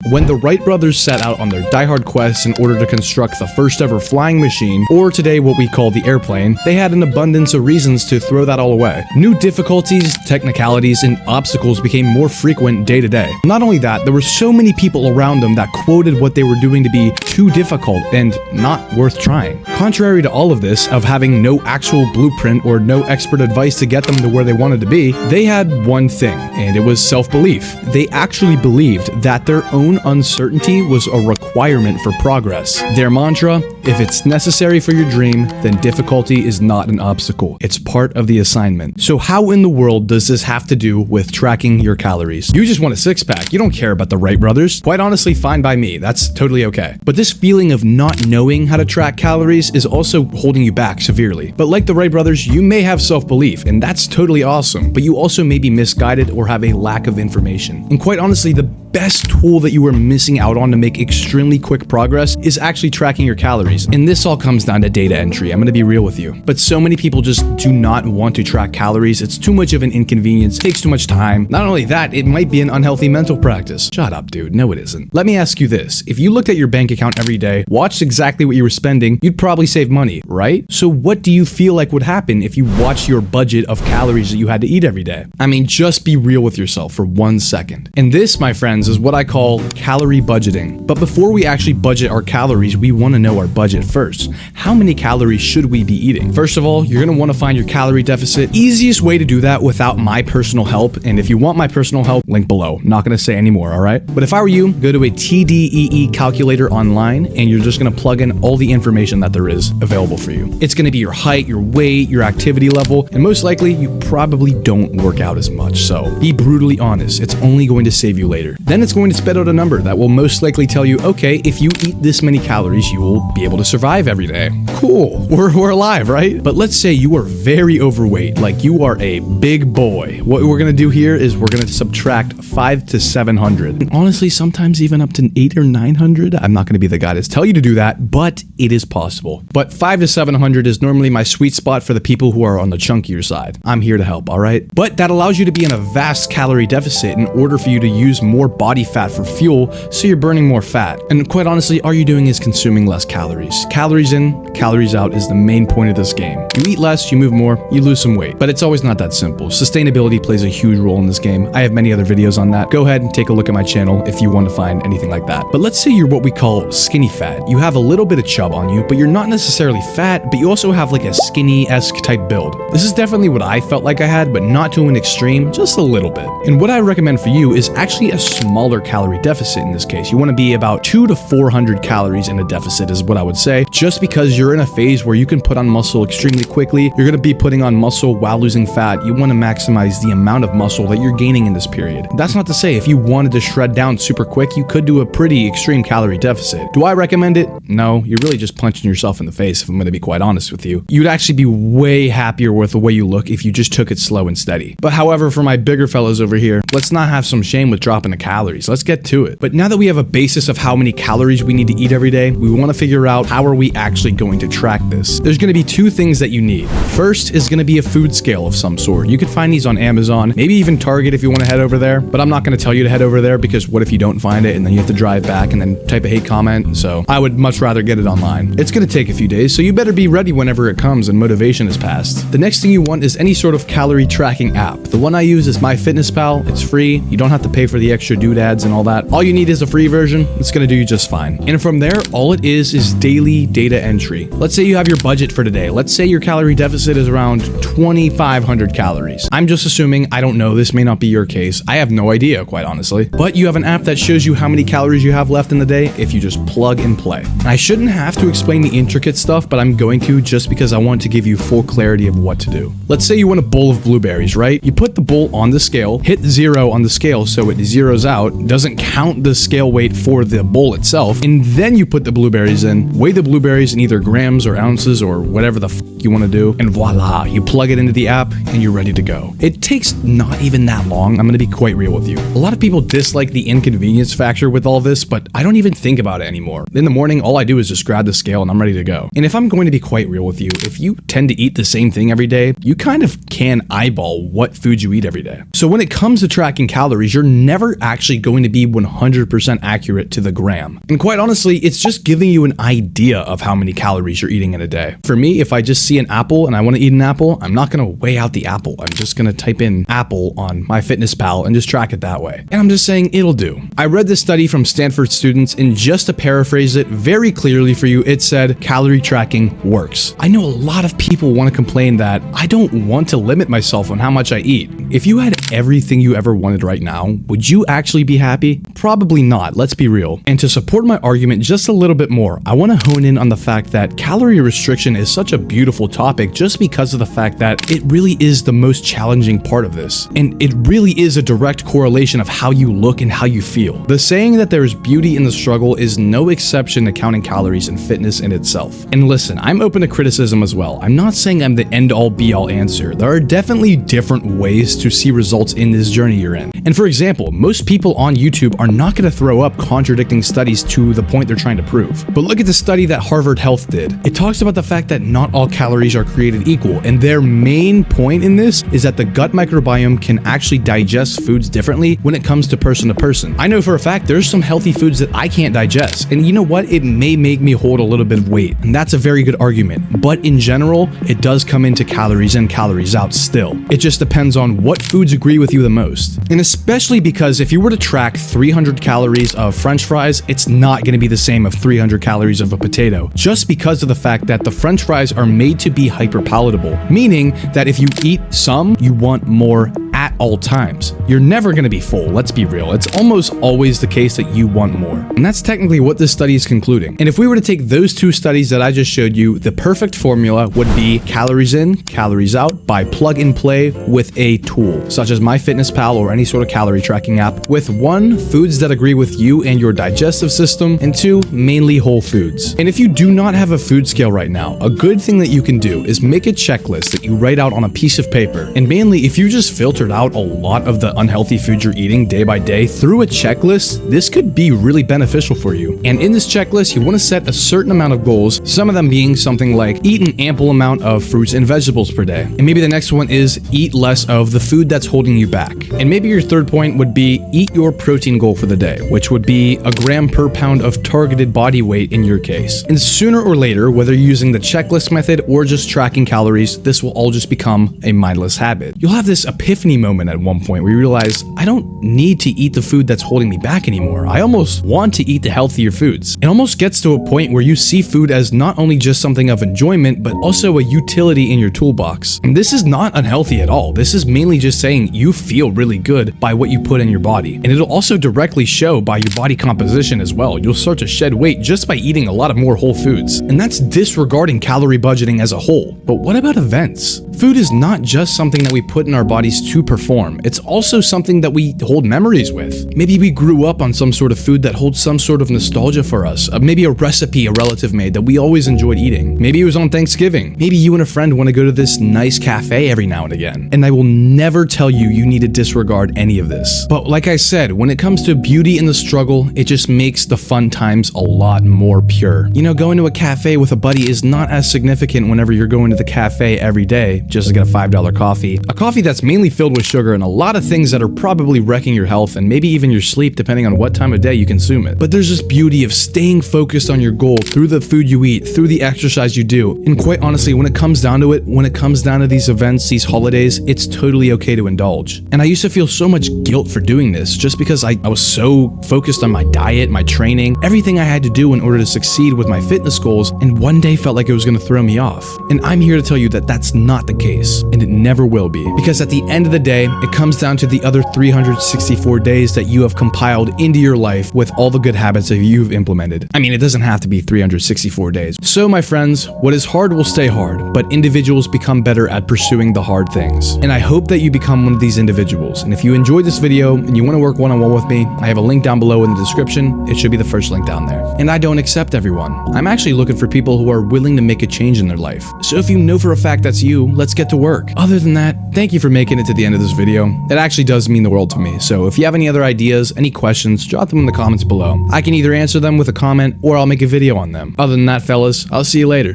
When the Wright brothers set out on their diehard quest in order to construct the first ever flying machine, or today what we call the airplane, they had an abundance of reasons to throw that all away. New difficulties, technicalities, and obstacles became more frequent day to day. Not only that, there were so many people around them that quoted what they were doing to be too difficult and not worth trying. Contrary to all of this, of having no actual blueprint or no expert advice to get them to where they wanted to be, they had one thing, and it was self-belief. They actually believed that their own uncertainty was a requirement for progress. Their mantra, if it's necessary for your dream, then difficulty is not an obstacle. It's part of the assignment. So how in the world does this have to do with tracking your calories? You just want a six-pack. You don't care about the Wright brothers. Quite honestly, fine by me. That's totally okay. But this feeling of not knowing how to track calories is also holding you back severely. But like the Wright brothers, you may have self-belief, and that's totally awesome, but you also may be misguided or have a lack of information. And quite honestly, the best tool that you are missing out on to make extremely quick progress is actually tracking your calories. And this all comes down to data entry. I'm gonna be real with you. But so many people just do not want to track calories. It's too much of an inconvenience, takes too much time. Not only that, it might be an unhealthy mental practice. Shut up, dude. No, it isn't. Let me ask you this. If you looked at your bank account every day, watched exactly what you were spending, you'd probably save money, right? So what do you feel like would happen if you watched your budget of calories that you had to eat every day? I mean, just be real with yourself for 1 second. And this, my friends, is what I call calorie budgeting. But before we actually budget our calories, we want to know our budget first. How many calories should we be eating? First of all, you're going to want to find your calorie deficit. Easiest way to do that without my personal help, and if you want my personal help, link below. Not going to say any more, all right? But if I were you, go to a TDEE calculator online, and you're just going to plug in all the information that there is available for you. It's going to be your height, your weight, your activity level, and most likely you probably don't work out as much. So be brutally honest. It's only going to save you later. Then it's going to spit out a number that will most likely tell you, okay, if you eat this many calories, you will be able to survive every day. Cool. We're alive, right? But let's say you are very overweight, like you are a big boy. What we're going to do here is we're going to subtract 5 to 700. And honestly, sometimes even up to 8 or 900. I'm not going to be the guy to tell you to do that, but it is possible. But 5 to 700 is normally my sweet spot for the people who are on the chunkier side. I'm here to help, all right? But that allows you to be in a vast calorie deficit in order for you to use more body fat for fuel, so you're burning more fat. And quite honestly, all you're doing is consuming less calories. Calories in, calories out is the main point of this game. You eat less, you move more, you lose some weight. But it's always not that simple. Sustainability plays a huge role in this game. I have many other videos on that. Go ahead and take a look at my channel if you want to find anything like that. But let's say you're what we call skinny fat. You have a little bit of chub on you, but you're not necessarily fat, but you also have like a skinny-esque type build. This is definitely what I felt like I had, but not to an extreme, just a little bit. And what I recommend for you is actually a smaller calorie deficit in this case. You want to be about 200 to 400 calories in a deficit is what I would say, just because you're in a phase where you can put on muscle extremely quickly. You're going to be putting on muscle while losing fat. You want to maximize the amount of muscle that you're gaining in this period. That's not to say if you wanted to shred down super quick, you could do a pretty extreme calorie deficit. Do I recommend it? No, you're really just punching yourself in the face if I'm going to be quite honest with you. You'd actually be way happier with the way you look if you just took it slow and steady. But however, for my bigger fellas over here, let's not have some shame with dropping the calories. Let's get to it. But now that we have a basis of how many calories we need to eat every day, we want to figure out how are we actually going to track this. There's going to be two things that you need. First is going to be a food scale of some sort. You could find these on Amazon, maybe even Target if you want to head over there, but I'm not going to tell you to head over there because what if you don't find it and then you have to drive back and then type a hate comment? So I would much rather get it online. It's going to take a few days, so you better be ready whenever it comes and motivation is passed. The next thing you want is any sort of calorie tracking app. The one I use is MyFitnessPal. It's free. You don't have to pay for the extra doodads and all that. All you need is a free version. It's going to do you just fine. And from there, all it is daily data entry. Let's say you have your budget for today. Let's say your calorie deficit is around 2,500 calories. I'm just assuming, I don't know, this may not be your case. I have no idea, quite honestly. But you have an app that shows you how many calories you have left in the day if you just plug and play. I shouldn't have to explain the intricate stuff, but I'm going to just because I want to give you full clarity of what to do. Let's say you want a bowl of blueberries, right? You put the bowl on the scale, hit 0 on the scale so it zeroes out, doesn't count the scale weight for the bowl itself, and then you put the blueberries in, weigh the blueberries in either grams or ounces or whatever the you want to do, and voila, you plug it into the app and you're ready to go. It takes not even that long. I'm going to be quite real with you. A lot of people dislike the inconvenience factor with all this, but I don't even think about it anymore. In the morning, all I do is just grab the scale and I'm ready to go. And if I'm going to be quite real with you, if you tend to eat the same thing every day, you kind of can eyeball what food you eat every day. So when it comes to tracking calories, you're never actually actually going to be 100% accurate to the gram. And quite honestly, it's just giving you an idea of how many calories you're eating in a day. For me, if I just see an apple and I want to eat an apple, I'm not going to weigh out the apple. I'm just going to type in apple on MyFitnessPal and just track it that way. And I'm just saying it'll do. I read this study from Stanford students, and just to paraphrase it very clearly for you, it said calorie tracking works. I know a lot of people want to complain that I don't want to limit myself on how much I eat. If you had everything you ever wanted right now, would you actually be happy? Probably not, let's be real. And to support my argument just a little bit more, I want to hone in on the fact that calorie restriction is such a beautiful topic just because of the fact that it really is the most challenging part of this. And it really is a direct correlation of how you look and how you feel. The saying that there is beauty in the struggle is no exception to counting calories and fitness in itself. And listen, I'm open to criticism as well. I'm not saying I'm the end-all be-all answer. There are definitely different ways to see results in this journey you're in. And for example, most people on YouTube are not going to throw up contradicting studies to the point they're trying to prove. But look at the study that Harvard Health did. It talks about the fact that not all calories are created equal, and their main point in this is that the gut microbiome can actually digest foods differently when it comes to person. I know for a fact there's some healthy foods that I can't digest, and you know what? It may make me hold a little bit of weight, and that's a very good argument. But in general, it does come into calories in, calories out still. It just depends on what foods agree with you the most. And especially because if you were to track 300 calories of French fries, it's not going to be the same of 300 calories of a potato, just because of the fact that the French fries are made to be hyper palatable, meaning that if you eat some, you want more at all times. You're never going to be full, let's be real. It's almost always the case that you want more. And that's technically what this study is concluding. And if we were to take those two studies that I just showed you, the perfect formula would be calories in, calories out by plug and play with a tool, such as MyFitnessPal or any sort of calorie tracking app, with 1, foods that agree with you and your digestive system, and 2, mainly whole foods. And if you do not have a food scale right now, a good thing that you can do is make a checklist that you write out on a piece of paper. And mainly, if you just filtered out a lot of the unhealthy foods you're eating day by day through a checklist, this could be really beneficial for you. And in this checklist, you want to set a certain amount of goals, some of them being something like eat an ample amount of fruits and vegetables per day. And maybe the next one is eat less of the food that's holding you back. And maybe your third point would be eat your protein goal for the day, which would be a gram per pound of targeted body weight in your case. And sooner or later, whether you're using the checklist method or just tracking calories, this will all just become a mindless habit. You'll have this epiphany moment at one point where you realize, I don't need to eat the food that's holding me back anymore. I almost want to eat the healthier foods. It almost gets to a point where you see food as not only just something of enjoyment, but also a utility in your toolbox. And this is not unhealthy at all. This is mainly just saying you feel really good by what you put in your body. And it'll also directly show by your body composition as well. You'll start to shed weight just by eating a lot of more whole foods. And that's disregarding calorie budgeting as a whole. But what about events? Food is not just something that we put in our bodies to perform. It's also something that we hold memories with. Maybe we grew up on some sort of food that holds some sort of nostalgia for us. Maybe a recipe a relative made that we always enjoyed eating. Maybe it was on Thanksgiving. Maybe you and a friend want to go to this nice cafe every now and again. And I will never tell you you need to disregard any of this. But like I said, when it comes to beauty in the struggle, it just makes the fun times a lot more pure. You know, going to a cafe with a buddy is not as significant whenever you're going to the cafe every day just to get a $5 coffee. A coffee that's mainly filled with sugar and a lot of things that are probably wrecking your health and maybe even your sleep depending on what time of day you consume it. But there's this beauty of staying focused on your goal through the food you eat, through the exercise you do. And quite honestly, when it comes down to it, when it comes down to these events, these holidays, it's totally okay to indulge. And I used to feel so much guilt for doing this just because I was so focused on my diet, my training, everything I had to do in order to succeed with my fitness goals, and one day felt like it was going to throw me off. And I'm here to tell you that that's not the case, and it never will be. Because at the end of the day, it comes down to the other 364 days that you have compiled into your life with all the good habits that you've implemented. I mean, it doesn't have to be 364 days. So my friends, what is hard will stay hard, but individuals become better at pursuing the hard things. And I hope that you become one of these individuals. And if you enjoyed this video and you want to work one-on-one with me, I have a link down below in the description. It should be the first link down there. And I don't accept everyone. I'm actually looking for people who are willing to make a change in their life. So if you know for a fact that's you, let's get to work. Other than that, thank you for making it to the end of this video. It actually does mean the world to me. So if you have any other ideas, any questions, drop them in the comments below. I can either answer them with a comment or I'll make a video on them. Other than that, fellas, I'll see you later.